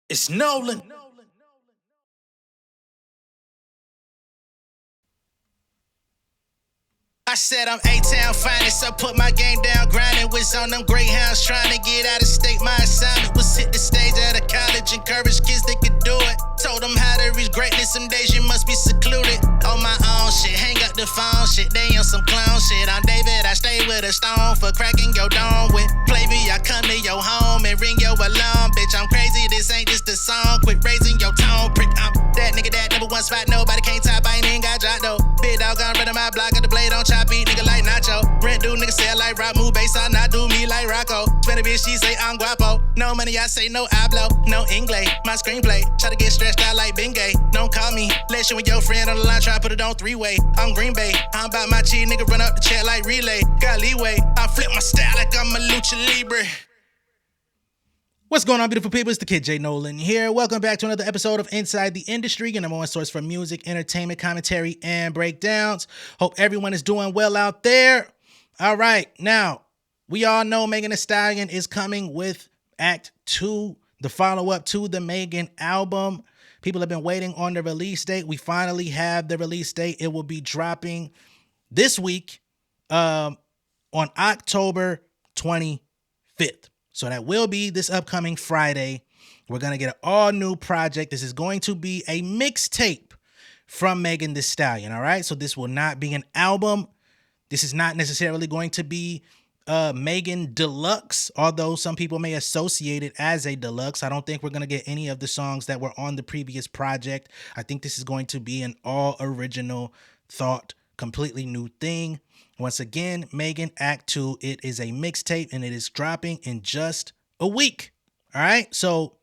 It's Nolan. I said I'm A-Town finest, so put my game down, grinding. Was on them Greyhounds trying to get out of state. My assignment was hit the stage at a college, encourage kids they could do it. Told them how to reach greatness, some days you must be secluded. On my own shit, hang up the phone shit, they on some clown shit. I'm David, I stay with a stone for cracking your dome with. Play me, I come to your home and ring your alarm. Bitch, I'm crazy, this ain't just a song. Quit raising your tone, prick. I'm that nigga, that number one spot, nobody can't top. I ain't even got job though. Big dog gon' run in my block, got the blade on chop, beat nigga like Nacho. Rent do nigga sell like rock, move bass, I not do me like Rocco. Spend a bitch, she say I'm guapo. No money, I say no hablo, no English. My screenplay, try to get stretched out like Bengay. Don't call me, let you and your friend on the line, try put it on three-way. I'm Green Bay, I'm about my cheese, nigga run up the chat like relay. Got leeway, I flip my style like I'm a lucha libre. What's going on, beautiful people? It's the kid J Nolan here. Welcome back to another episode of Inside the Industry, your number one source for music, entertainment, commentary, and breakdowns. Hope everyone is doing well out there. All right, now, we all know Megan Thee Stallion is coming with Act 2, the follow-up to the Megan album. People have been waiting on the release date. We finally have the release date. It will be dropping this week on October 25th. So that will be this upcoming Friday. We're going to get an all-new project. This is going to be a mixtape from Megan Thee Stallion, all right? So this will not be an album. This is not necessarily going to be Megan Deluxe, although some people may associate it as a deluxe. I don't think we're going to get any of the songs that were on the previous project. I think this is going to be an all-original thought, completely new thing. Once again, Megan Act 2, it is a mixtape and it is dropping in just a week. All right. So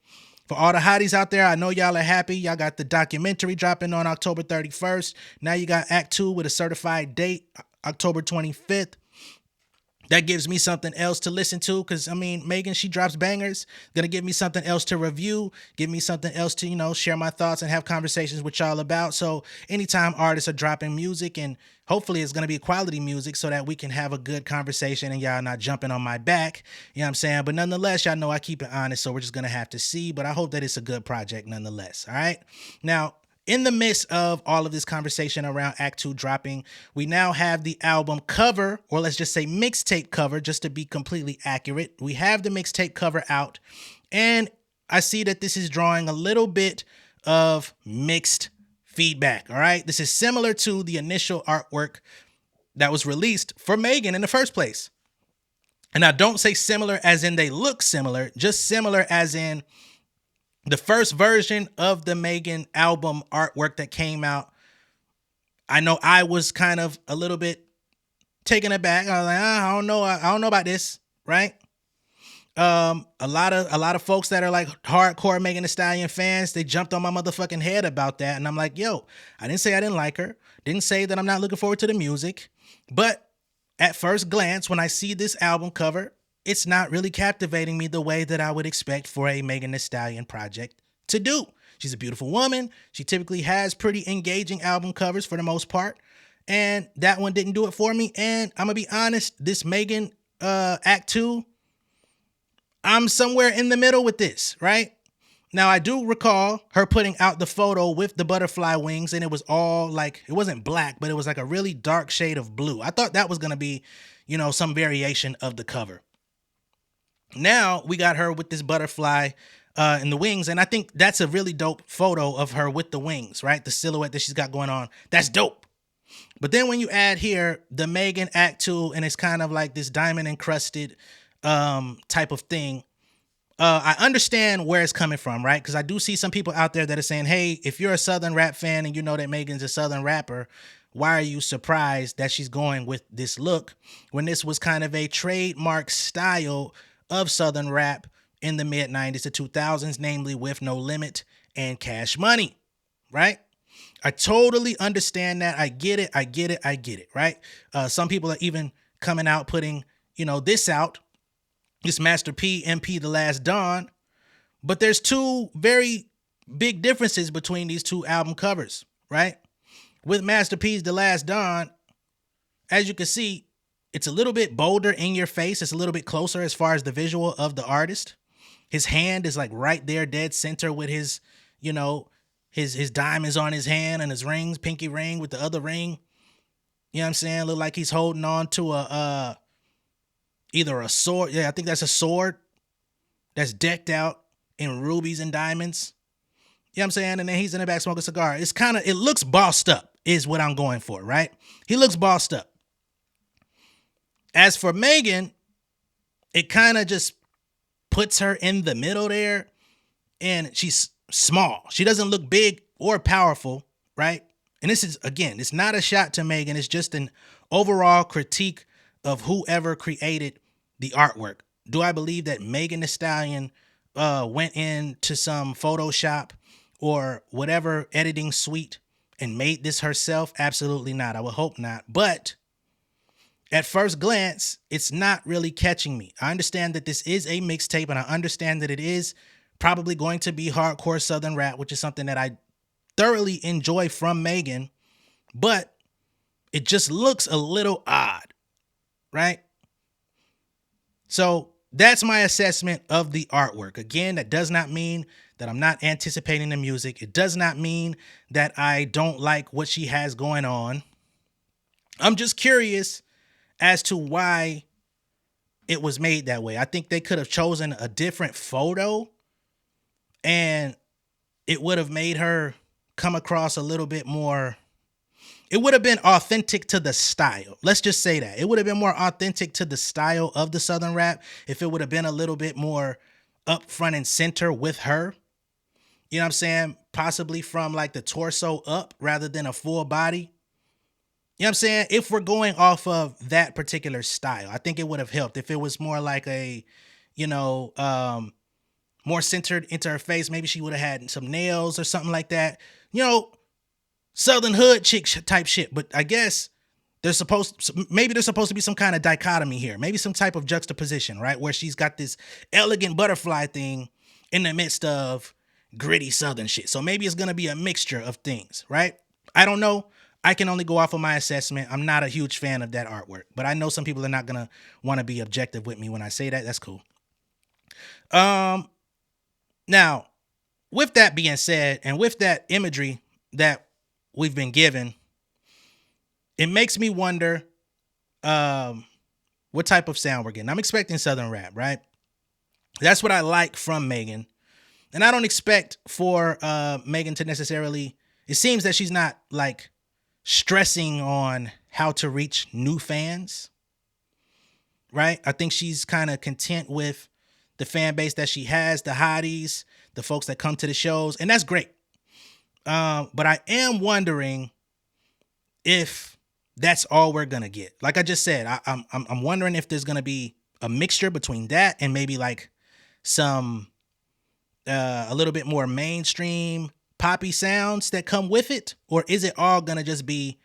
for all the hotties out there, I know y'all are happy. Y'all got the documentary dropping on October 31st. Now you got Act 2 with a certified date, October 25th. That gives me something else to listen to because, I mean, Megan, she drops bangers. Going to give me something else to review, give me something else to, share my thoughts and have conversations with y'all about. So anytime artists are dropping music, and hopefully it's going to be quality music so that we can have a good conversation and y'all not jumping on my back. You know what I'm saying? But nonetheless, y'all know I keep it honest, so we're just going to have to see. But I hope that it's a good project nonetheless. All right? Now, in the midst of all of this conversation around Act 2 dropping, we now have the album cover, or let's just say mixtape cover, just to be completely accurate. We have the mixtape cover out, and I see that this is drawing a little bit of mixed feedback, all right? This is similar to the initial artwork that was released for Megan in the first place. And I don't say similar as in they look similar, just similar as in the first version of the Megan album artwork that came out. I know I was kind of a little bit taken aback. I was like, I don't know about this, right? A lot of folks that are like hardcore Megan Thee Stallion fans, they jumped on my motherfucking head about that. And I'm like, yo, I didn't say I didn't like her. Didn't say that I'm not looking forward to the music. But at first glance, when I see this album cover, it's not really captivating me the way that I would expect for a Megan Thee Stallion project to do. She's a beautiful woman. She typically has pretty engaging album covers for the most part. And that one didn't do it for me. And I'm going to be honest, this Megan Act 2, I'm somewhere in the middle with this, right? Now, I do recall her putting out the photo with the butterfly wings, and it was all like, it wasn't black, but it was like a really dark shade of blue. I thought that was going to be, some variation of the cover. Now we got her with this butterfly and the wings, and I think that's a really dope photo of her with the wings, right? The silhouette that she's got going on. That's dope. But then when you add here the Megan Act 2, and it's kind of like this diamond encrusted type of thing, I understand where it's coming from, right? Because I do see some people out there that are saying, hey, if you're a Southern rap fan and you know that Megan's a Southern rapper, why are you surprised that she's going with this look when this was kind of a trademark style of Southern rap in the mid-90s to 2000s, namely with No Limit and Cash Money, right? I totally understand that. I get it, right? Some people are even coming out putting, this out, this Master P, MP The Last Dawn, but there's two very big differences between these two album covers, right? With Master P's The Last Dawn, as you can see, it's a little bit bolder in your face. It's a little bit closer as far as the visual of the artist. His hand is like right there, dead center with his, you know, his diamonds on his hand and his rings, pinky ring with the other ring. You know what I'm saying? Look like he's holding on to a either a sword. Yeah, I think that's a sword that's decked out in rubies and diamonds. You know what I'm saying? And then he's in the back smoking a cigar. It looks bossed up, is what I'm going for, right? He looks bossed up. As for Megan, it kind of just puts her in the middle there, and she's small. She doesn't look big or powerful, right? And this is, again, it's not a shot to Megan. It's just an overall critique of whoever created the artwork. Do I believe that Megan Thee Stallion went into some Photoshop or whatever editing suite and made this herself? Absolutely not. I would hope not. But at first glance, it's not really catching me. I understand that this is a mixtape, and I understand that it is probably going to be hardcore Southern rap, which is something that I thoroughly enjoy from Megan, but it just looks a little odd, right? So that's my assessment of the artwork. Again, that does not mean that I'm not anticipating the music. It does not mean that I don't like what she has going on. I'm just curious as to why it was made that way. I think they could have chosen a different photo and it would have made her come across a little bit more. It would have been authentic to the style. Let's just say that. It would have been more authentic to the style of the Southern rap if it would have been a little bit more up front and center with her. You know what I'm saying? Possibly from like the torso up rather than a full body. You know what I'm saying? If we're going off of that particular style, I think it would have helped if it was more like a, more centered into her face. Maybe she would have had some nails or something like that. Southern hood chick type shit. But I guess there's supposed to be some kind of dichotomy here. Maybe some type of juxtaposition, right? Where she's got this elegant butterfly thing in the midst of gritty Southern shit. So maybe it's going to be a mixture of things, right? I don't know. I can only go off of my assessment. I'm not a huge fan of that artwork, but I know some people are not going to want to be objective with me when I say that. That's cool. Now, with that being said, and with that imagery that we've been given, it makes me wonder what type of sound we're getting. I'm expecting Southern rap, right? That's what I like from Megan. And I don't expect for Megan to necessarily, it seems that she's not like stressing on how to reach new fans, right? I think she's kind of content with the fan base that she has, the hotties, the folks that come to the shows, and that's great. But I am wondering if that's all we're gonna get. Like I just said, I'm wondering if there's gonna be a mixture between that and maybe like some a little bit more mainstream poppy sounds that come with it, or is it all gonna just be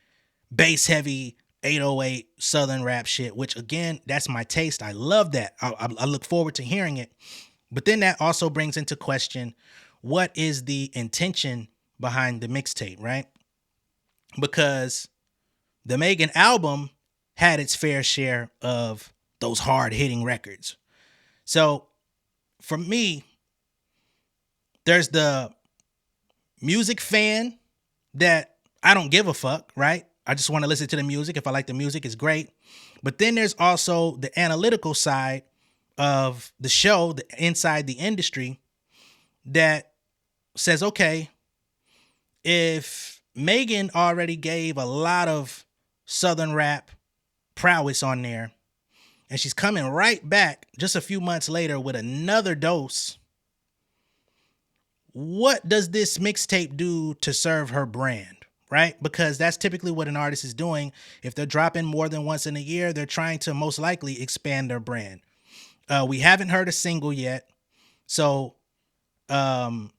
bass heavy 808 Southern rap shit? Which again, that's my taste. I love that. I look forward to hearing it. But then that also brings into question, what is the intention behind the mixtape, right? Because the Megan album had its fair share of those hard hitting records. So for me, there's the music fan that I don't give a fuck, right? I just want to listen to the music. If I like the music, it's great. But then there's also the analytical side of the show, the inside the industry, that says, okay, if Megan already gave a lot of Southern rap prowess on there, and she's coming right back just a few months later with another dose, what does this mixtape do to serve her brand, right? Because that's typically what an artist is doing. If they're dropping more than once in a year, they're trying to most likely expand their brand. We haven't heard a single yet, so I'm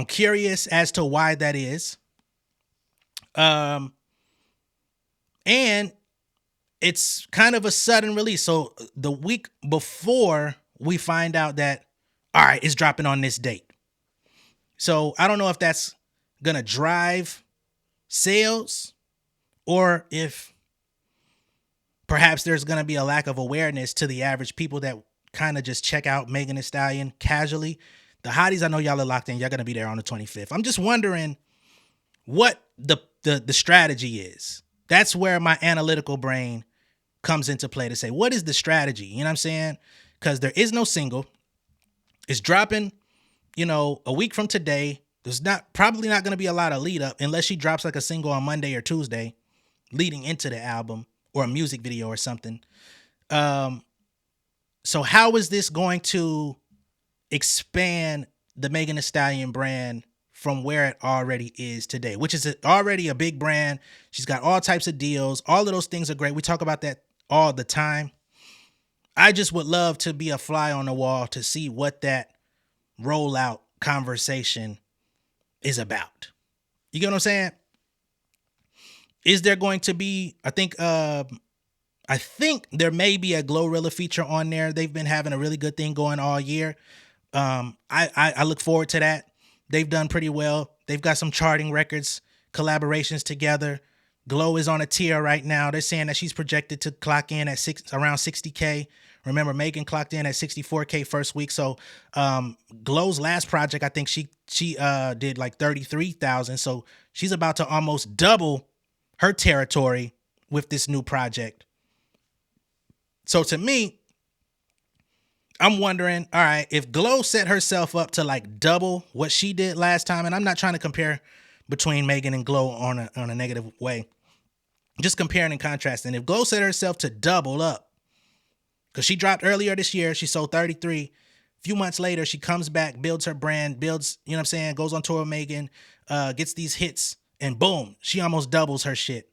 curious as to why that is. And it's kind of a sudden release. So the week before we find out that, all right, it's dropping on this date. So I don't know if that's going to drive sales or if perhaps there's going to be a lack of awareness to the average people that kind of just check out Megan Thee Stallion casually. The hotties, I know y'all are locked in. Y'all gonna be there on the 25th. I'm just wondering what the strategy is. That's where my analytical brain comes into play to say, what is the strategy? You know what I'm saying? Because there is no single. It's dropping, a week from today. There's probably not going to be a lot of lead up unless she drops like a single on Monday or Tuesday leading into the album or a music video or something. So how is this going to expand the Megan Thee Stallion brand from where it already is today, which is already a big brand? She's got all types of deals. All of those things are great. We talk about that all the time. I just would love to be a fly on the wall to see what that rollout conversation is about. You get what I'm saying? Is there going to be, I think there may be a Glorilla feature on there. They've been having a really good thing going all year. I look forward to that. They've done pretty well. They've got some charting records, collaborations together. Glow is on a tier right now. They're saying that she's projected to clock in at around 60K. Remember, Megan clocked in at 64K first week. So Glow's last project, I think she did like 33,000. So she's about to almost double her territory with this new project. So to me, I'm wondering, all right, if Glow set herself up to like double what she did last time, and I'm not trying to compare between Megan and Glow on a negative way, just comparing and contrasting. If Glow set herself to double up, because she dropped earlier this year, she sold 33. A few months later, she comes back, builds her brand, builds, goes on tour with Megan, gets these hits, and boom, she almost doubles her shit.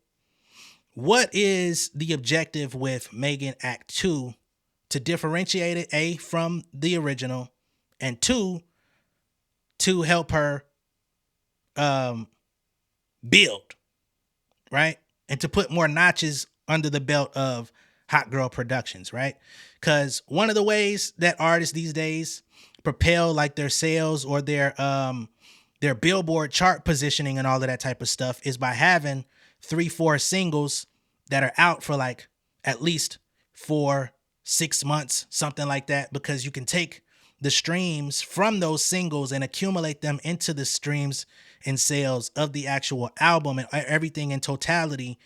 What is the objective with Megan Act 2 to differentiate it, A, from the original, and 2, to help her build, right? And to put more notches under the belt of Hot Girl Productions, right? Because one of the ways that artists these days propel like their sales or their Billboard chart positioning and all of that type of stuff is by having 3-4 singles that are out for like at least 4-6 months, something like that, because you can take the streams from those singles and accumulate them into the streams and sales of the actual album, and everything in totality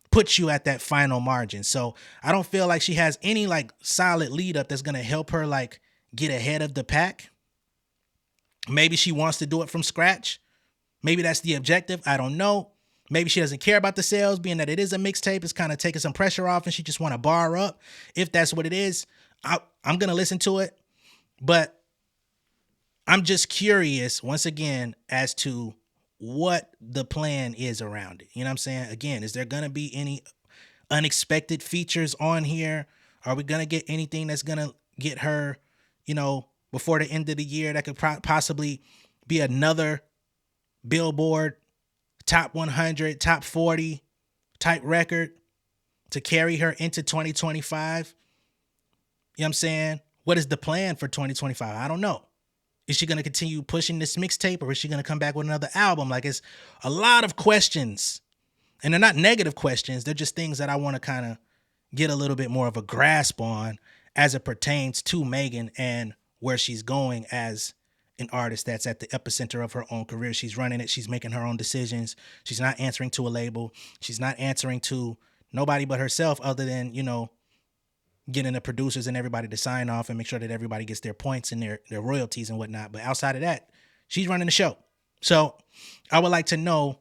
puts you at that final margin. So I don't feel like she has any like solid lead up that's going to help her like get ahead of the pack. Maybe she wants to do it from scratch. Maybe that's the objective. I don't know. Maybe she doesn't care about the sales, being that it is a mixtape. It's kind of taking some pressure off and she just want to bar up. If that's what it is, I'm going to listen to it. But I'm just curious, once again, as to what the plan is around it. You know what I'm saying? Again, is there going to be any unexpected features on here? Are we going to get anything that's going to get her, before the end of the year that could possibly be another Billboard top 100, top 40 type record to carry her into 2025? You know what I'm saying? What is the plan for 2025? I don't know. Is she going to continue pushing this mixtape, or is she going to come back with another album? Like, it's a lot of questions, and they're not negative questions. They're just things that I want to kind of get a little bit more of a grasp on as it pertains to Megan and where she's going as an artist that's at the epicenter of her own career. She's running it. She's making her own decisions. She's not answering to a label. She's not answering to nobody but herself, other than, getting the producers and everybody to sign off and make sure that everybody gets their points and their royalties and whatnot. But outside of that, she's running the show. So I would like to know,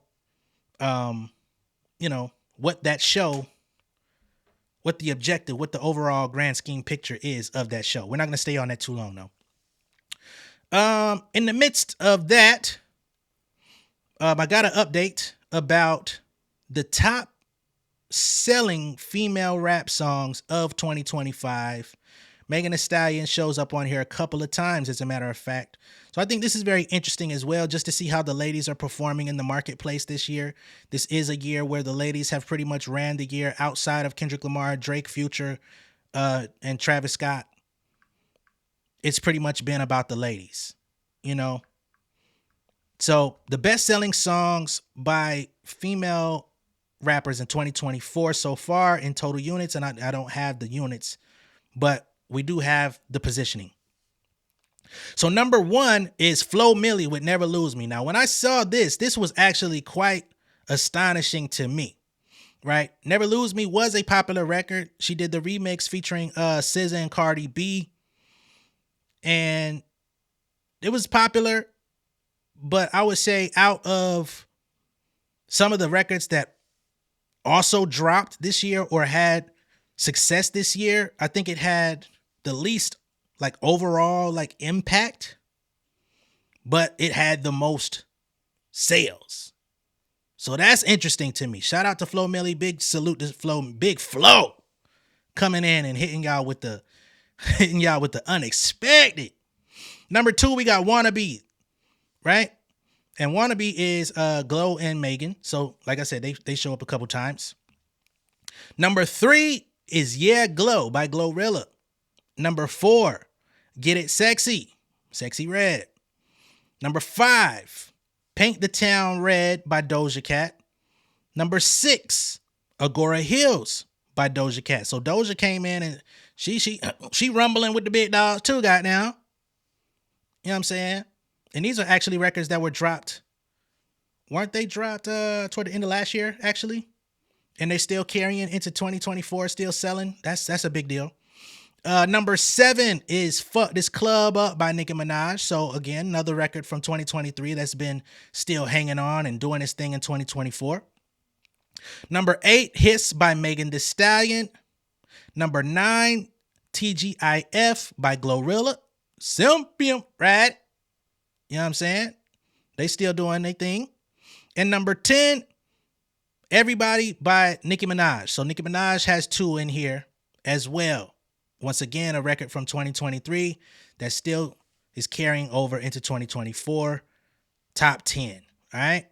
what that show, what the objective, what the overall grand scheme picture is of that show. We're not going to stay on that too long, though. In the midst of that, I got an update about the top selling female rap songs of 2025. Megan Thee Stallion shows up on here a couple of times, as a matter of fact. So I think this is very interesting as well, just to see how the ladies are performing in the marketplace this year. This is a year where the ladies have pretty much ran the year outside of Kendrick Lamar, Drake, Future, and Travis Scott. It's pretty much been about the ladies, So the best-selling songs by female rappers in 2024 so far in total units, and I don't have the units, but we do have the positioning. So number 1 is Flo Milli with Never Lose Me. Now, when I saw this was actually quite astonishing to me, right? Never Lose Me was a popular record. She did the remix featuring SZA and Cardi B, and it was popular. But I would say out of some of the records that also dropped this year or had success this year, I think it had the least like overall like impact, but it had the most sales. So that's interesting to me. Shout out to Flo Milli. Big salute to Flo. Big Flo coming in and hitting y'all with the unexpected. Number 2, we got Wannabe, right? And Wannabe is Glow and Megan. So like I said, they show up a couple times. Number 3 is Yeah Glow by Glorilla. Number 4, Get It Sexy, Sexy Red. Number 5, Paint the Town Red by Doja Cat. Number 6, Agora Hills by Doja Cat. So Doja came in and she rumbling with the big dogs too, goddamn. You know what I'm saying? And these are actually records that were dropped. Weren't they dropped toward the end of last year, actually? And they still carrying into 2024, still selling. That's a big deal. Number 7 is Fuck This Club Up by Nicki Minaj. So again, another record from 2023 that's been still hanging on and doing its thing in 2024. Number 8, Hiss by Megan Thee Stallion. Number 9, TGIF by Glorilla. Simpium, right? You know what I'm saying? They still doing their thing. And number 10, Everybody by Nicki Minaj. So Nicki Minaj has 2 in here as well. Once again, a record from 2023 that still is carrying over into 2024. Top 10. All right.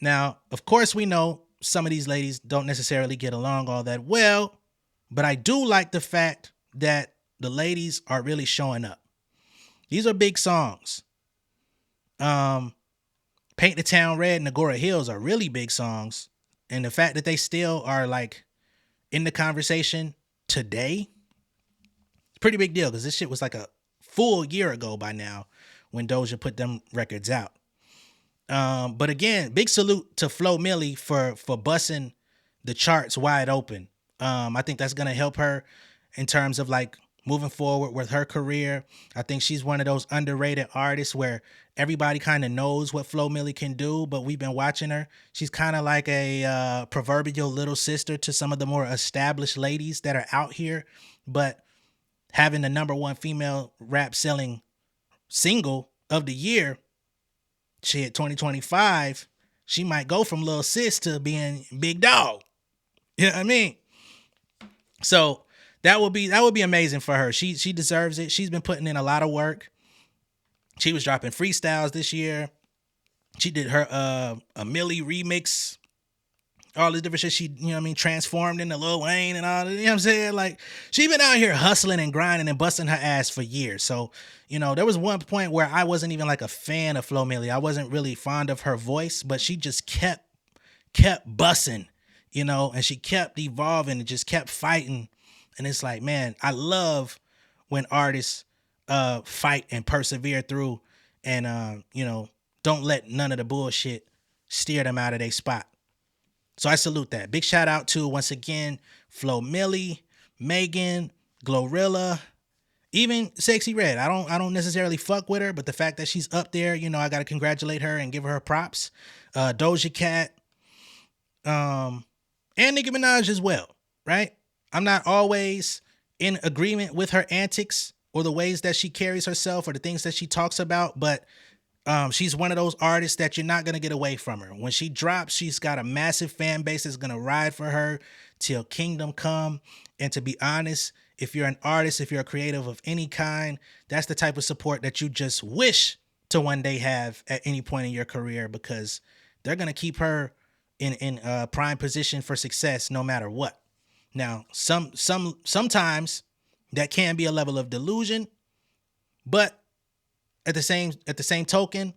Now, of course, we know some of these ladies don't necessarily get along all that well, but I do like the fact that the ladies are really showing up. These are big songs. Paint the Town Red and Agora Hills are really big songs. And the fact that they still are like in the conversation today, it's a pretty big deal because this shit was like a full year ago by now when Doja put them records out. But again, big salute to Flo Milli for busting the charts wide open. I think that's going to help her in terms of like moving forward with her career. I think she's one of those underrated artists where everybody kind of knows what Flo Milli can do, but we've been watching her. She's kind of like a proverbial little sister to some of the more established ladies that are out here, but having the number 1 female rap selling single of the year, shit, 2025, she might go from little sis to being big dog. You know what I mean? So that would be amazing for her. She deserves it. She's been putting in a lot of work. She was dropping freestyles this year. She did her a Millie remix, all this different shit. She, you know what I mean, transformed into Lil Wayne and all that. You know what I'm saying? Like, she been out here hustling and grinding and busting her ass for years. So, you know, there was one point where I wasn't even like a fan of Flo Milli. I wasn't really fond of her voice, but she just kept busting, you know, and she kept evolving and just kept fighting. And it's like, man, I love when artists fight and persevere through and, you know, don't let none of the bullshit steer them out of their spot. So I salute that. Big shout out to, once again, Flo Milli, Megan, Glorilla, even Sexy Red. I don't necessarily fuck with her, but the fact that she's up there, you know, I got to congratulate her and give her props. Doja Cat, and Nicki Minaj as well, right? I'm not always in agreement with her antics or the ways that she carries herself or the things that she talks about, but she's one of those artists that you're not going to get away from her. When she drops, she's got a massive fan base that's going to ride for her till kingdom come. And to be honest, if you're an artist, if you're a creative of any kind, that's the type of support that you just wish to one day have at any point in your career, because they're going to keep her in prime position for success no matter what. Now, sometimes that can be a level of delusion, but at the same token,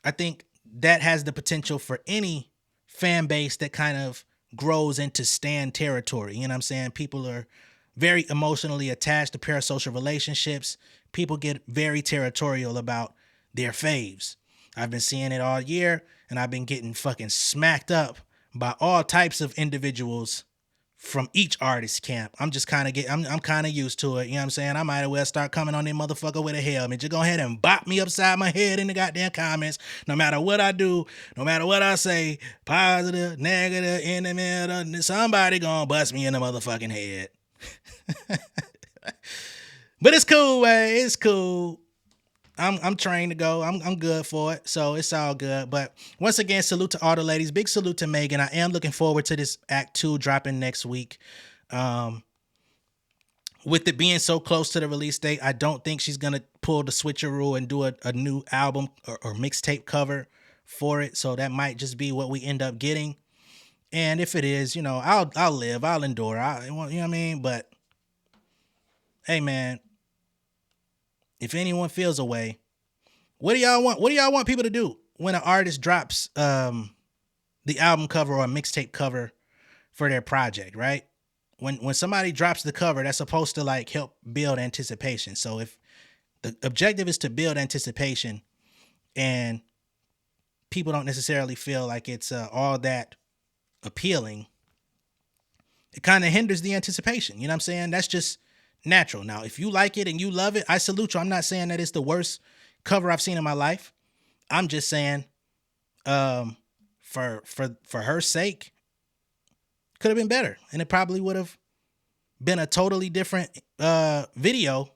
I think that has the potential for any fan base that kind of grows into stan territory. You know what I'm saying? People are very emotionally attached to parasocial relationships. People get very territorial about their faves. I've been seeing it all year, and I've been getting fucking smacked up by all types of individuals from each artist camp. I'm just kind of I'm kind of used to it. You know what I'm saying? I might as well start coming on that motherfucker with a helmet. Just go ahead and bop me upside my head in the goddamn comments. No matter what I do, no matter what I say, positive, negative, in the middle, somebody gonna bust me in the motherfucking head. But it's cool, man. It's cool. I'm trained to go. I'm good for it. So it's all good. But once again, salute to all the ladies. Big salute to Megan. I am looking forward to this Act 2 dropping next week. With it being so close to the release date, I don't think she's going to pull the switcheroo and do a new album or mixtape cover for it. So that might just be what we end up getting. And if it is, you know, I'll live. I'll endure. You know what I mean? But hey, man. If anyone feels a way, what do y'all want? What do y'all want people to do when an artist drops the album cover or a mixtape cover for their project, right? When somebody drops the cover, that's supposed to like help build anticipation. So if the objective is to build anticipation and people don't necessarily feel like it's all that appealing, it kind of hinders the anticipation. You know what I'm saying? That's just natural. Now, if you like it and you love it, I salute you. I'm not saying that it's the worst cover I've seen in my life. I'm just saying, for her sake, could have been better, and it probably would have been a totally different video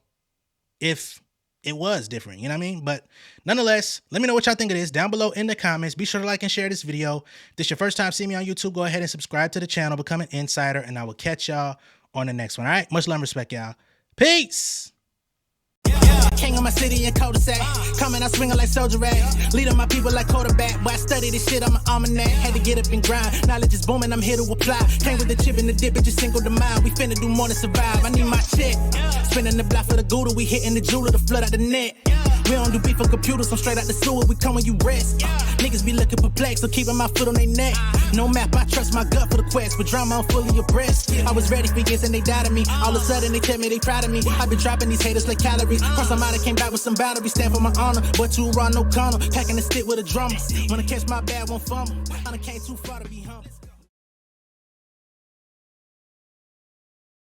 if it was different. You know what I mean? But nonetheless, let me know what y'all think of this down below in the comments. Be sure to like and share this video. If this is your first time seeing me on YouTube, go ahead and subscribe to the channel, become an insider, and I will catch y'all on the next one. All right. Much love and respect, y'all. Peace. King of my city and cul-de-sac. Coming out swinging like soldier rag. Leading my people like quarterback. Boy, I study this shit, I'm an almanac. Had to get up and grind. Knowledge is booming, I'm here to apply. Came with the chip and the dip, it just single the mind. We finna do more than survive. I need my check. Spinning the block for the Gouda. We hitting the jeweler to flood out the net. We don't do beef on computers, I'm straight out the sewer. We come when you rest. Niggas be looking perplexed, so keeping my foot on their neck. No map, I trust my gut for the quest. With drama, I'm fully abreast. I was ready for years and they doubted me. All of a sudden they tell me they proud of me. I've been dropping these haters like calories. Cross them out, I came back with some boundaries. Stand for my honor, but too raw, no corner. Packing the stick with a drummer. Wanna catch my bad, won't fumble. I done came too far to be humble.